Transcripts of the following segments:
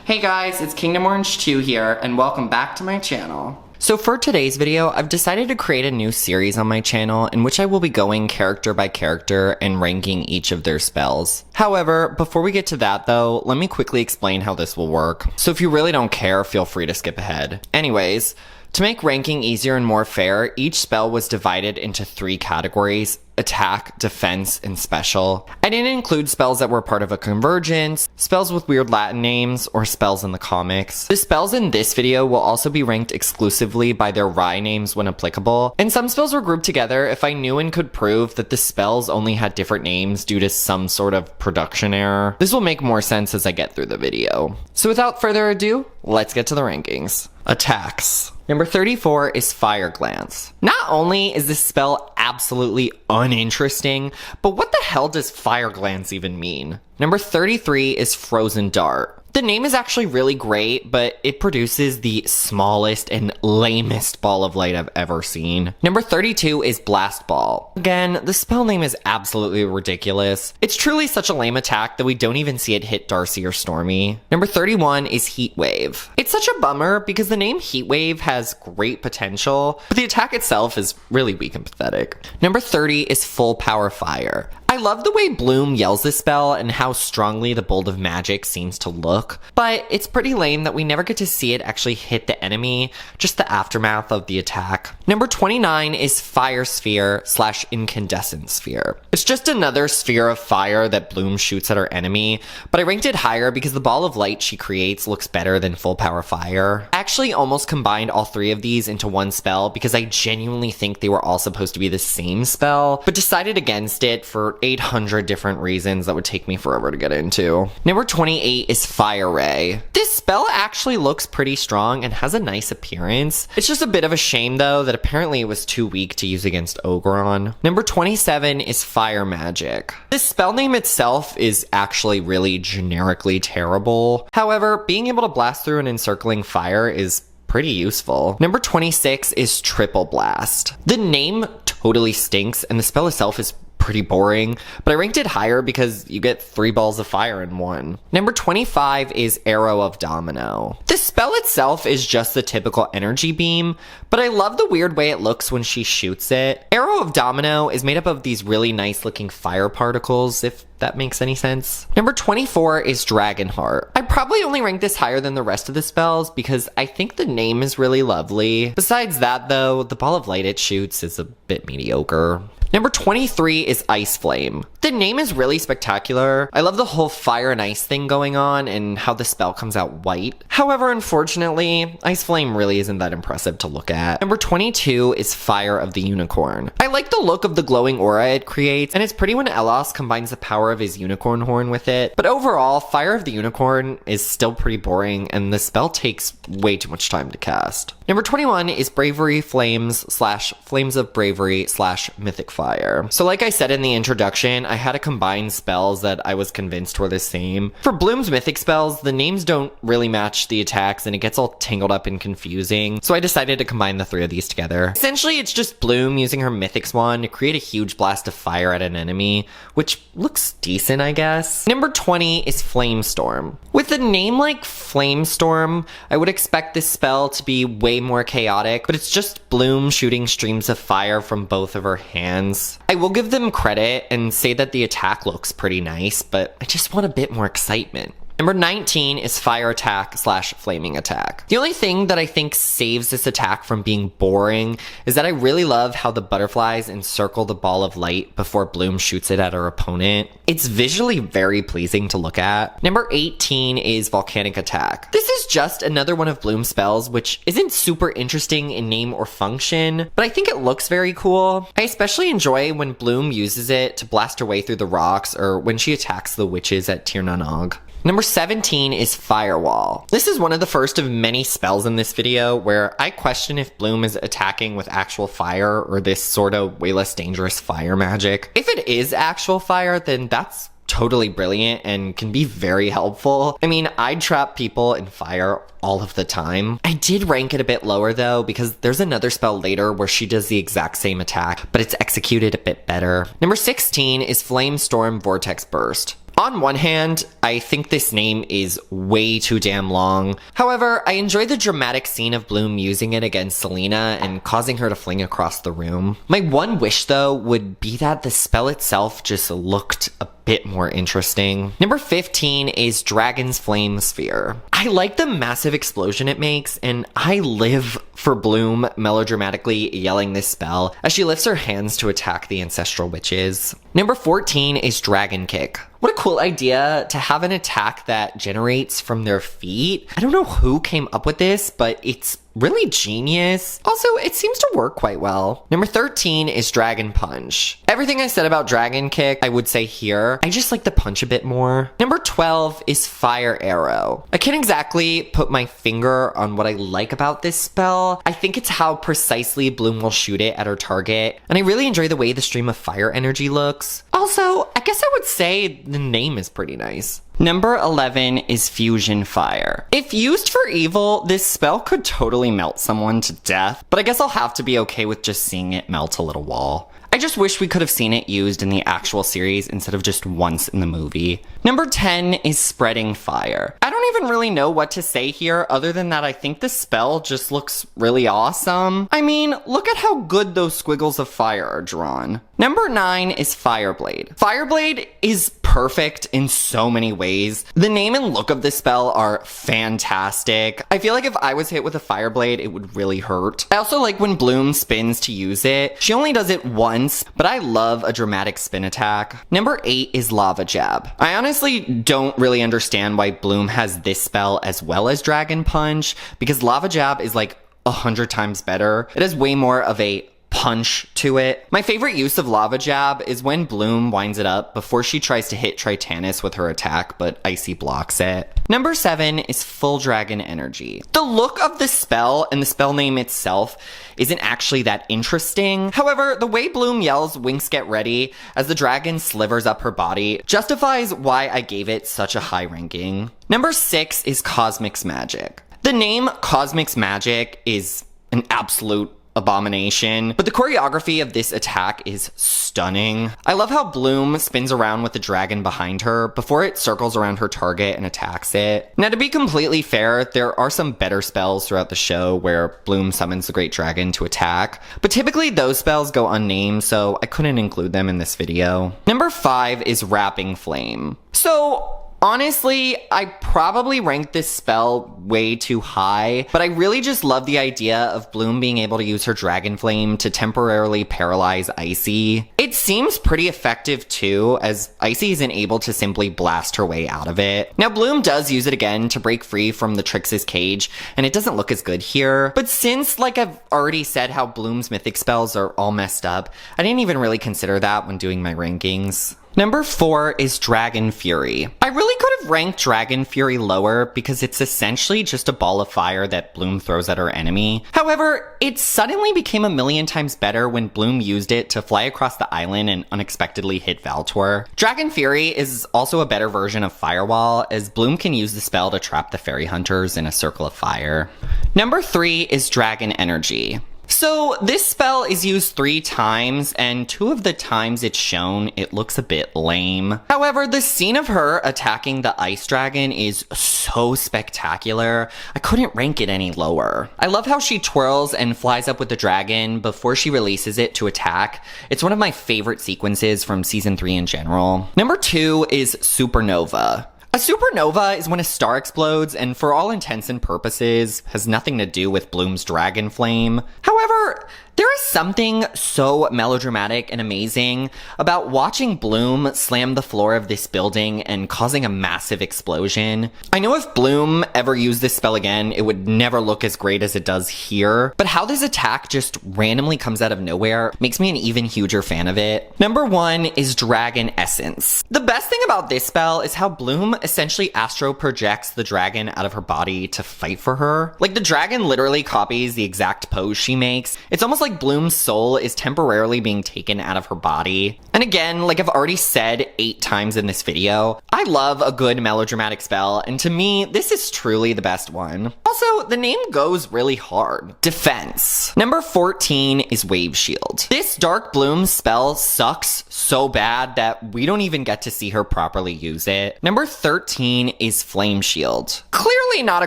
Hey guys, it's Kingdom Orange 2 here, and welcome back to my channel. So for today's video, I've decided to create a new series on my channel in which I will be going character by character and ranking each of their spells. However, before we get to that though, let me quickly explain how this will work. So if you really don't care, feel free to skip ahead. Anyways, to make ranking easier and more fair, each spell was divided into 3 categories: attack, defense, and special. I didn't include spells that were part of a convergence, spells with weird Latin names, or spells in the comics. The spells in this video will also be ranked exclusively by their Rai names when applicable, and some spells were grouped together if I knew and could prove that the spells only had different names due to some sort of production error. This will make more sense as I get through the video. So without further ado, let's get to the rankings. Attacks. Number 34 is Fire Glance. Not only is this spell absolutely uninteresting, but what the hell does Fire Glance even mean? Number 33 is Frozen Dart. The name is actually really great, but it produces the smallest and lamest ball of light I've ever seen. Number 32 is Blast Ball. Again, the spell name is absolutely ridiculous. It's truly such a lame attack that we don't even see it hit Darcy or Stormy. Number 31 is Heat Wave. It's such a bummer because the name Heat Wave has great potential, but the attack itself is really weak and pathetic. Number 30 is Full Power Fire. I love the way Bloom yells this spell and how strongly the bolt of magic seems to look, but it's pretty lame that we never get to see it actually hit the enemy, just the aftermath of the attack. Number 29 is Fire Sphere / Incandescent Sphere. It's just another sphere of fire that Bloom shoots at her enemy, but I ranked it higher because the ball of light she creates looks better than Full Power Fire. I actually almost combined all 3 of these into one spell because I genuinely think they were all supposed to be the same spell, but decided against it for 800 different reasons that would take me forever to get into. Number 28 is Fire Ray. This spell actually looks pretty strong and has a nice appearance. It's just a bit of a shame though that apparently it was too weak to use against Ogeron. Number 27 is Fire Magic. This spell name itself is actually really generically terrible. However, being able to blast through an encircling fire is pretty useful. Number 26 is Triple Blast. The name totally stinks and the spell itself is pretty boring, but I ranked it higher because you get 3 balls of fire in one. Number 25 is Arrow of Domino. The spell itself is just the typical energy beam, but I love the weird way it looks when she shoots it. Arrow of Domino is made up of these really nice looking fire particles, if that makes any sense. Number 24 is Dragonheart. I probably only ranked this higher than the rest of the spells because I think the name is really lovely. Besides that though, the ball of light it shoots is a bit mediocre. Number 23 is Ice Flame. The name is really spectacular. I love the whole fire and ice thing going on and how the spell comes out white. However, unfortunately, Ice Flame really isn't that impressive to look at. Number 22 is Fire of the Unicorn. I like the look of the glowing aura it creates, and it's pretty when Elos combines the power of his unicorn horn with it. But overall, Fire of the Unicorn is still pretty boring, and the spell takes way too much time to cast. Number 21 is Bravery Flames / Flames of Bravery / Mythic Fire. So like I said in the introduction, I had to combine spells that I was convinced were the same. For Bloom's mythic spells, the names don't really match the attacks and it gets all tangled up and confusing, so I decided to combine the 3 of these together. Essentially, it's just Bloom using her mythic swan to create a huge blast of fire at an enemy, which looks decent, I guess. Number 20 is Flamestorm. With a name like Flamestorm, I would expect this spell to be way more chaotic, but it's just Bloom shooting streams of fire from both of her hands. I will give them credit and say that the attack looks pretty nice, but I just want a bit more excitement. Number 19 is Fire Attack / Flaming Attack. The only thing that I think saves this attack from being boring is that I really love how the butterflies encircle the ball of light before Bloom shoots it at her opponent. It's visually very pleasing to look at. Number 18 is Volcanic Attack. This is just another one of Bloom's spells, which isn't super interesting in name or function, but I think it looks very cool. I especially enjoy when Bloom uses it to blast her way through the rocks or when she attacks the witches at Tir na Nog. Number 17 is Firewall. This is one of the first of many spells in this video where I question if Bloom is attacking with actual fire or this sort of way less dangerous fire magic. If it is actual fire, then that's totally brilliant and can be very helpful. I mean, I trap people in fire all of the time. I did rank it a bit lower though, because there's another spell later where she does the exact same attack, but it's executed a bit better. Number 16 is Flamestorm Vortex Burst. On one hand, I think this name is way too damn long. However, I enjoy the dramatic scene of Bloom using it against Selena and causing her to fling across the room. My one wish, though, would be that the spell itself just looked a bit more interesting. Number 15 is Dragon's Flame Sphere. I like the massive explosion it makes, and I live for Bloom melodramatically yelling this spell as she lifts her hands to attack the ancestral witches. Number 14 is Dragon Kick. What a cool idea to have an attack that generates from their feet. I don't know who came up with this, but it's really genius. Also, it seems to work quite well. Number 13 is Dragon Punch. Everything I said about Dragon Kick, I would say here. I just like the punch a bit more. Number 12 is Fire Arrow. I can't exactly put my finger on what I like about this spell. I think it's how precisely Bloom will shoot it at her target, and I really enjoy the way the stream of fire energy looks. Also, I guess I would say the name is pretty nice. Number 11 is Fusion Fire. If used for evil, this spell could totally melt someone to death, but I guess I'll have to be okay with just seeing it melt a little wall. I just wish we could have seen it used in the actual series instead of just once in the movie. Number 10 is Spreading Fire. I don't even really know what to say here other than that I think the spell just looks really awesome. I mean, look at how good those squiggles of fire are drawn. Number 9 is Fireblade. Fireblade is perfect in so many ways. The name and look of this spell are fantastic. I feel like if I was hit with a Fireblade, it would really hurt. I also like when Bloom spins to use it. She only does it once, but I love a dramatic spin attack. Number 8 is Lava Jab. I honestly don't really understand why Bloom has this spell as well as Dragon Punch, because Lava Jab is like 100 times better. It has way more of a punch to it. My favorite use of Lava Jab is when Bloom winds it up before she tries to hit Tritanus with her attack, but Icy blocks it. Number 7 is Full Dragon Energy. The look of the spell and the spell name itself isn't actually that interesting. However, the way Bloom yells "Winx get ready" as the dragon slivers up her body justifies why I gave it such a high ranking. Number 6 is Cosmic's Magic. The name Cosmic's Magic is an absolute abomination, but the choreography of this attack is stunning. I love how Bloom spins around with the dragon behind her before it circles around her target and attacks it. Now, to be completely fair, there are some better spells throughout the show where Bloom summons the great dragon to attack, but typically those spells go unnamed, so I couldn't include them in this video. Number 5 is Wrapping Flame. So, honestly, I probably ranked this spell way too high, but I really just love the idea of Bloom being able to use her Dragon Flame to temporarily paralyze Icy. It seems pretty effective too, as Icy isn't able to simply blast her way out of it. Now, Bloom does use it again to break free from the Trix's cage, and it doesn't look as good here. But since, like I've already said, how Bloom's mythic spells are all messed up, I didn't even really consider that when doing my rankings. Number 4 is Dragon Fury. I really could have ranked Dragon Fury lower because it's essentially just a ball of fire that Bloom throws at her enemy. However, it suddenly became a million times better when Bloom used it to fly across the island and unexpectedly hit Valtor. Dragon Fury is also a better version of Firewall, as Bloom can use the spell to trap the fairy hunters in a circle of fire. Number 3 is Dragon Energy. So this spell is used 3 times, and 2 of the times it's shown, it looks a bit lame. However, the scene of her attacking the ice dragon is so spectacular, I couldn't rank it any lower. I love how she twirls and flies up with the dragon before she releases it to attack. It's one of my favorite sequences from season 3 in general. Number 2 is Supernova. A supernova is when a star explodes and for all intents and purposes has nothing to do with Bloom's dragon flame. However, there is something so melodramatic and amazing about watching Bloom slam the floor of this building and causing a massive explosion. I know if Bloom ever used this spell again, it would never look as great as it does here, but how this attack just randomly comes out of nowhere makes me an even huger fan of it. Number 1 is Dragon Essence. The best thing about this spell is how Bloom essentially astro projects the dragon out of her body to fight for her. Like, the dragon literally copies the exact pose she makes, It's almost like Bloom's soul is temporarily being taken out of her body. And again, like I've already said 8 times in this video, I love a good melodramatic spell, and to me, this is truly the best one. Also, the name goes really hard. Defense. Number 14 is Wave Shield. This Dark Bloom spell sucks so bad that we don't even get to see her properly use it. Number 13 is Flame Shield. Clearly not a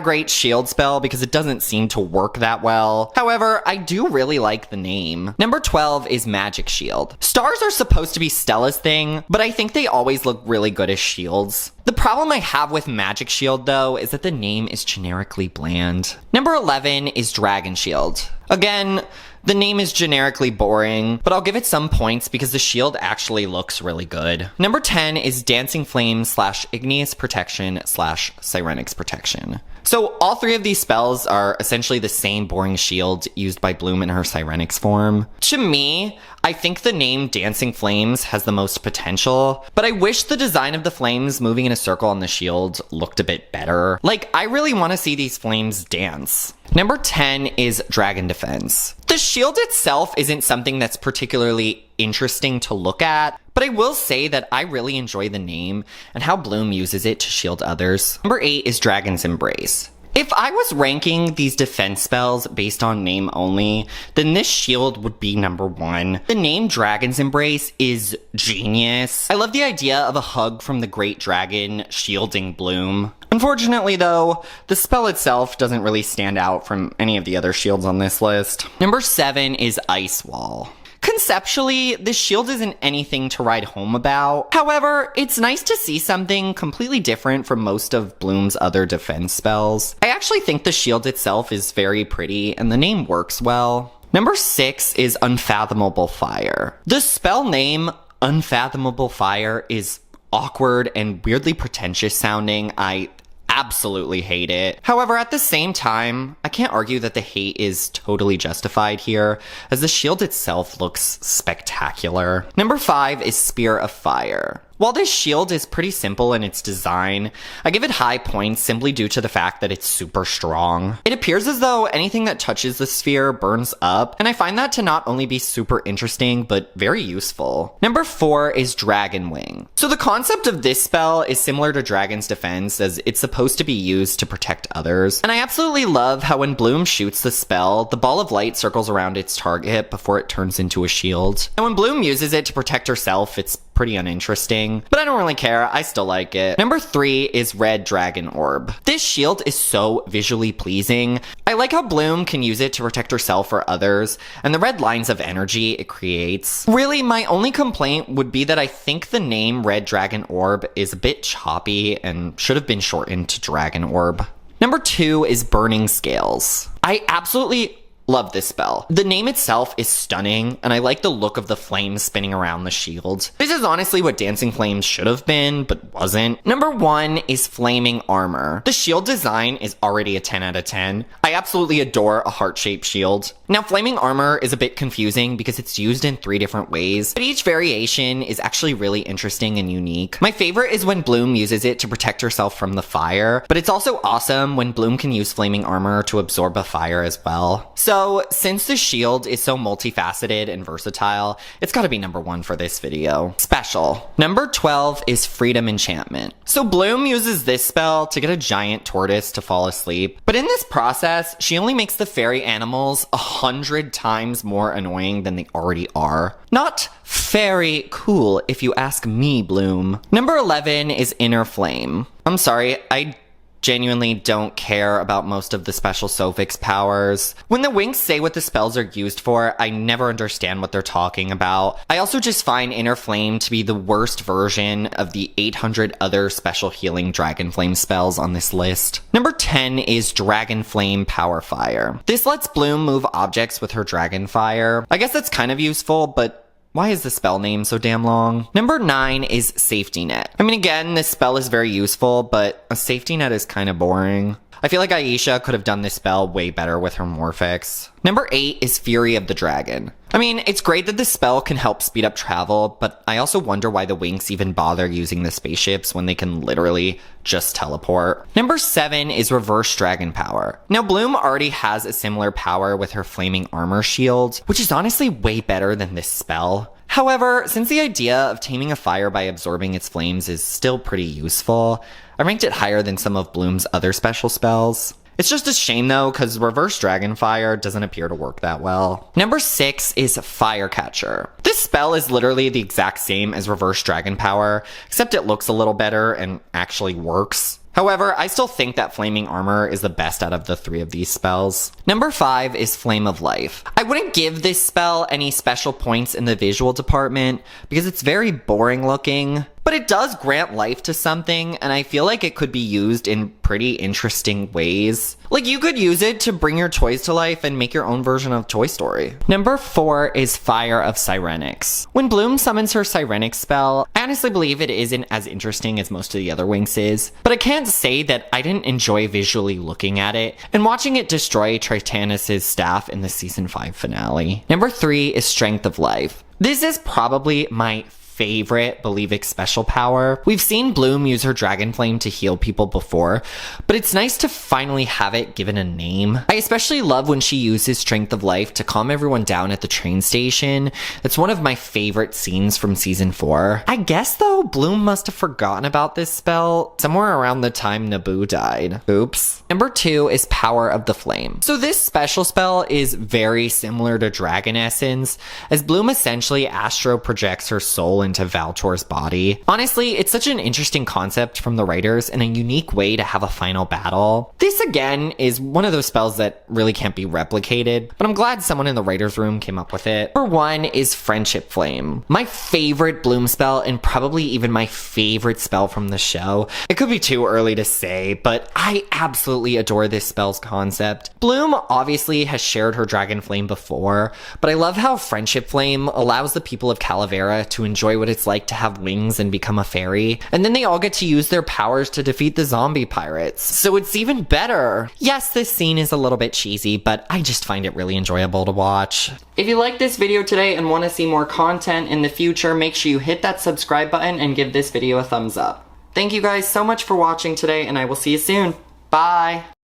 great shield spell because it doesn't seem to work that well. However, I do really like the name. Number 12 is Magic Shield. Stars are supposed to be Stella's thing, but I think they always look really good as shields. The problem I have with Magic Shield, though, is that the name is generically bland. Number 11 is Dragon Shield. Again, the name is generically boring, but I'll give it some points because the shield actually looks really good. Number 10 is Dancing Flame / Igneous Protection / Cyrenix Protection. So all 3 of these spells are essentially the same boring shield used by Bloom in her Cyrenix form. To me, I think the name Dancing Flames has the most potential, but I wish the design of the flames moving in a circle on the shield looked a bit better. Like, I really want to see these flames dance. Number 10 is Dragon Defense. The shield itself isn't something that's particularly interesting to look at, but I will say that I really enjoy the name and how Bloom uses it to shield others. Number 8 is Dragon's Embrace. If I was ranking these defense spells based on name only, then this shield would be number 1. The name Dragon's Embrace is genius. I love the idea of a hug from the great dragon shielding Bloom. Unfortunately, though, the spell itself doesn't really stand out from any of the other shields on this list. Number 7 is Ice Wall. Conceptually, this shield isn't anything to write home about. However, it's nice to see something completely different from most of Bloom's other defense spells. I actually think the shield itself is very pretty, and the name works well. Number 6 is Unfathomable Fire. The spell name, Unfathomable Fire, is awkward and weirdly pretentious sounding. I absolutely hate it. However, at the same time, I can't argue that the hate is totally justified here, as the shield itself looks spectacular. Number 5 is Spear of Fire. While this shield is pretty simple in its design, I give it high points simply due to the fact that it's super strong. It appears as though anything that touches the sphere burns up, and I find that to not only be super interesting, but very useful. Number 4 is Dragon Wing. So the concept of this spell is similar to Dragon's Defense, as it's supposed to be used to protect others. And I absolutely love how when Bloom shoots the spell, the ball of light circles around its target before it turns into a shield. And when Bloom uses it to protect herself, it's pretty uninteresting, but I don't really care. I still like it. Number 3 is Red Dragon Orb. This shield is so visually pleasing. I like how Bloom can use it to protect herself or others, and the red lines of energy it creates. Really, my only complaint would be that I think the name Red Dragon Orb is a bit choppy and should have been shortened to Dragon Orb. Number 2 is Burning Scales. I absolutely love this spell. The name itself is stunning, and I like the look of the flames spinning around the shield. This is honestly what Dancing Flames should have been, but wasn't. Number 1 is Flaming Armor. The shield design is already a 10 out of 10. I absolutely adore a heart-shaped shield. Now, Flaming Armor is a bit confusing because it's used in 3 different ways, but each variation is actually really interesting and unique. My favorite is when Bloom uses it to protect herself from the fire, but it's also awesome when Bloom can use Flaming Armor to absorb a fire as well. So, since the shield is so multifaceted and versatile, it's gotta be number 1 for this video. Special. Number 12 is Freedom Enchantment. So Bloom uses this spell to get a giant tortoise to fall asleep, but in this process, she only makes the fairy animals 100 times more annoying than they already are. Not very cool if you ask me, Bloom. Number 11 is Inner Flame. I'm sorry, I genuinely don't care about most of the special suffix powers. When the Winx say what the spells are used for, I never understand what they're talking about. I also just find Inner Flame to be the worst version of the 800 other special healing Dragon Flame spells on this list. Number 10 is Dragon Flame Power Fire. This lets Bloom move objects with her Dragon Fire. I guess that's kind of useful, but why is the spell name so damn long? Number 9 is Safety Net. I mean, again, this spell is very useful, but a safety net is kind of boring. I feel like Aisha could have done this spell way better with her Morphix. Number 8 is Fury of the Dragon. I mean, it's great that this spell can help speed up travel, but I also wonder why the Winx even bother using the spaceships when they can literally just teleport. Number 7 is Reverse Dragon Power. Now, Bloom already has a similar power with her Flaming Armor Shield, which is honestly way better than this spell. However, since the idea of taming a fire by absorbing its flames is still pretty useful, I ranked it higher than some of Bloom's other special spells. It's just a shame though, because Reverse Dragon Fire doesn't appear to work that well. Number 6 is Firecatcher. This spell is literally the exact same as Reverse Dragon Power, except it looks a little better and actually works. However, I still think that Flaming Armor is the best out of the 3 of these spells. Number 5 is Flame of Life. I wouldn't give this spell any special points in the visual department because it's very boring looking, but it does grant life to something, and I feel like it could be used in pretty interesting ways. Like, you could use it to bring your toys to life and make your own version of Toy Story. Number 4 is Fire of Sirenix. When Bloom summons her Sirenix spell, I honestly believe it isn't as interesting as most of the other Winxes, but I can't say that I didn't enjoy visually looking at it and watching it destroy Tritanus' staff in the season 5 finale. Number 3 is Strength of Life. This is probably my favorite Believe It special power. We've seen Bloom use her Dragon Flame to heal people before, but it's nice to finally have it given a name. I especially love when she uses Strength of Life to calm everyone down at the train station. It's one of my favorite scenes from season 4. I guess though, Bloom must have forgotten about this spell somewhere around the time Naboo died. Oops. Number 2 is Power of the Flame. So this special spell is very similar to Dragon Essence, as Bloom essentially astro projects her soul into Valtor's body. Honestly, it's such an interesting concept from the writers and a unique way to have a final battle. This again is one of those spells that really can't be replicated, but I'm glad someone in the writer's room came up with it. Number 1 is Friendship Flame. My favorite Bloom spell and probably even my favorite spell from the show. It could be too early to say, but I absolutely adore this spell's concept. Bloom obviously has shared her Dragon Flame before, but I love how Friendship Flame allows the people of Calavera to enjoy what it's like to have wings and become a fairy, and then they all get to use their powers to defeat the zombie pirates. So it's even better. Yes, this scene is a little bit cheesy, but I just find it really enjoyable to watch. If you liked this video today and want to see more content in the future, make sure you hit that subscribe button and give this video a thumbs up. Thank you guys so much for watching today, and I will see you soon. Bye!